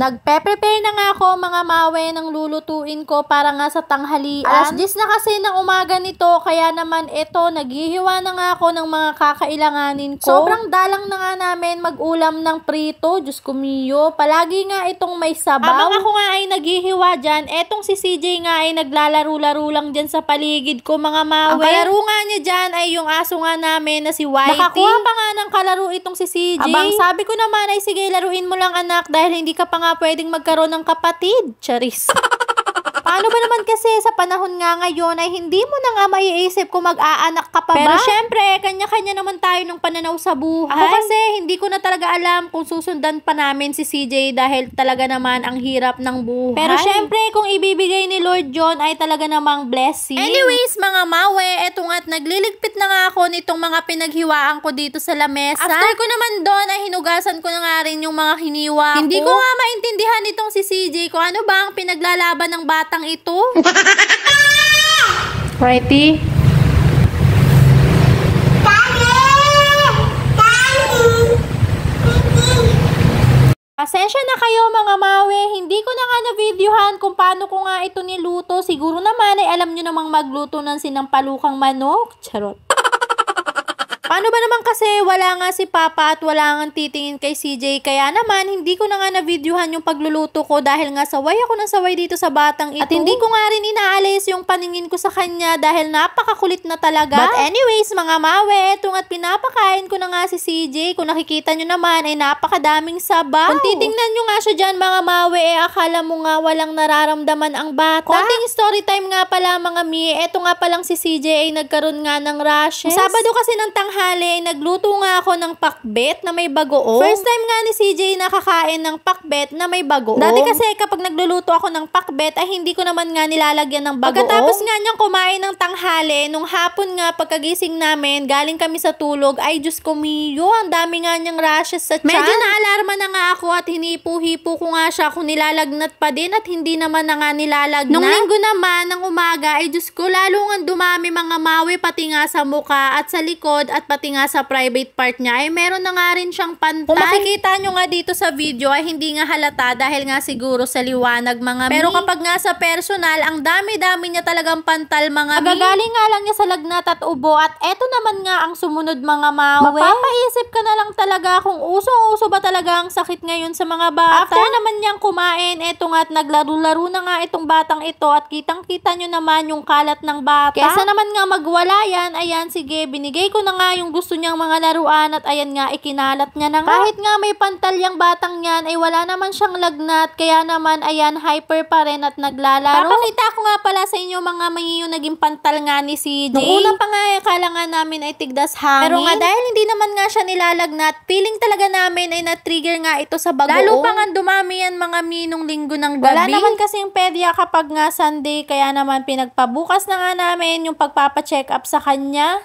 Nagpe-prepare na nga ako mga mawe ng lulutuin ko para nga sa tanghalian. Alas 10 na kasi ng umaga nito, kaya naman ito, naghihiwa na nga ako ng mga kakailanganin ko. Sobrang dalang na nga namin mag-ulam ng prito, Diyos ko miyo. Palagi nga itong may sabaw. Habang ako nga ay naghihiwa dyan, etong si CJ nga ay naglalaro-laro lang dyan sa paligid ko mga mawe. Ang kalaro nga niya dyan ay yung aso nga namin na si Whitey. Nakakuha pa nga ng kalaro itong si CJ. Abang sabi ko naman ay sige, laruin mo lang anak dahil hindi ka pa nga pwedeng magkaroon ng kapatid. Charis. Paano ba naman kasi sa panahon nga ngayon ay hindi mo na nga maiisip kung mag-aanak ka pa ba? Pero syempre, kanya-kanya naman tayo ng pananaw sa buhay. Ako kasi hindi ko na talaga alam kung susundan pa namin si CJ dahil talaga naman ang hirap ng buhay. Pero syempre, kung ibibigay ni Lord John ay talaga namang blessing. Anyways, mga mawe, eto nga't nagliligpit na nga ako nitong mga pinaghiwaan ko dito sa lamesa. After ko naman doon ay hinugasan ko na nga rin yung mga hiniwa ko. Hindi ko nga maintindihan itong si CJ kung ano ba ang pinaglalaban ng batang ito. Whitey? Pasensya na kayo mga mawe, hindi ko na nga na-videohan kung paano ko nga ito niluto. Siguro naman ay alam nyo namang magluto ng sinampalukang manok. Charot. Paano ba naman kasi wala nga si Papa at wala nga titingin kay CJ, kaya naman hindi ko na nga na-videohan yung pagluluto ko dahil nga saway ako ng saway dito sa batang ito. At hindi ko nga rin inaalis yung paningin ko sa kanya dahil napakakulit na talaga. But anyways mga mawe, eto nga't pinapakain ko na nga si CJ. Kung nakikita nyo naman ay napakadaming sabaw. Kung titingnan nyo nga siya dyan mga mawe, akala mo nga walang nararamdaman ang bata. Konting story time nga pala mga mi, eto nga palang si CJ ay nagkaroon nga ng rashes. Sabado kasi ng tanghali, nagluto nga ako ng pakbet na may bagoong. First time nga ni CJ nakakain ng pakbet na may bagoong. Dati kasi kapag nagluluto ako ng pakbet ay hindi ko naman nga nilalagyan ng bagoong. Pagkatapos nga niyang kumain ng tanghali, nung hapon nga pagkagising namin, galing kami sa tulog, ay Diyos ko miyo, ang dami nga niyang rashes sa tiyan. Medyo naalarma na nga ako at hinipo-hipo ko nga siya kung nilalagnat pa din at hindi naman na nga nilalagnat. Nung linggo naman ng umaga ay Diyos ko, lalo nga dumami mga mawi pati nga sa muka at sa likod at pati nga sa private part niya ay meron na nga rin siyang pantay. Kung makikita nyo nga dito sa video ay hindi nga halata dahil nga siguro sa liwanag mga mi. Pero kapag nga sa personal, ang dami-dami niya talagang pantal mga mi. Agagaling nga lang niya sa lagnat at ubo at eto naman nga ang sumunod mga mawe. Mapapaisip ka na lang talaga kung usong-uso ba talaga ang sakit ngayon sa mga bata. After naman niyang kumain, eto nga at naglaro-laro na nga itong batang ito at kitang-kita nyo naman yung kalat ng bata. Kesa naman nga magwala yan, ayan sige, binigay ko na nga yung gusto niyang mga laruan at ayan nga, ikinalat niya na nga. Kahit nga may pantal yung batang yan, ay wala naman siyang lagnat, kaya naman ayan, hyper pa rin at naglalaro. Papakita ko nga pala sa inyo mga may yung naging pantal nga ni CJ. Nung una pa nga, akala nga namin ay tigdas hangin. Pero nga dahil hindi naman nga siya nilalagnat, feeling talaga namin ay na-trigger nga ito sa bagoong. Lalo pa nga dumami yan mga minong linggo ng gabi. Wala naman kasing pedya kapag nga Sunday, kaya naman pinagpabukas na nga namin yung pagpapacheck up sa kanya.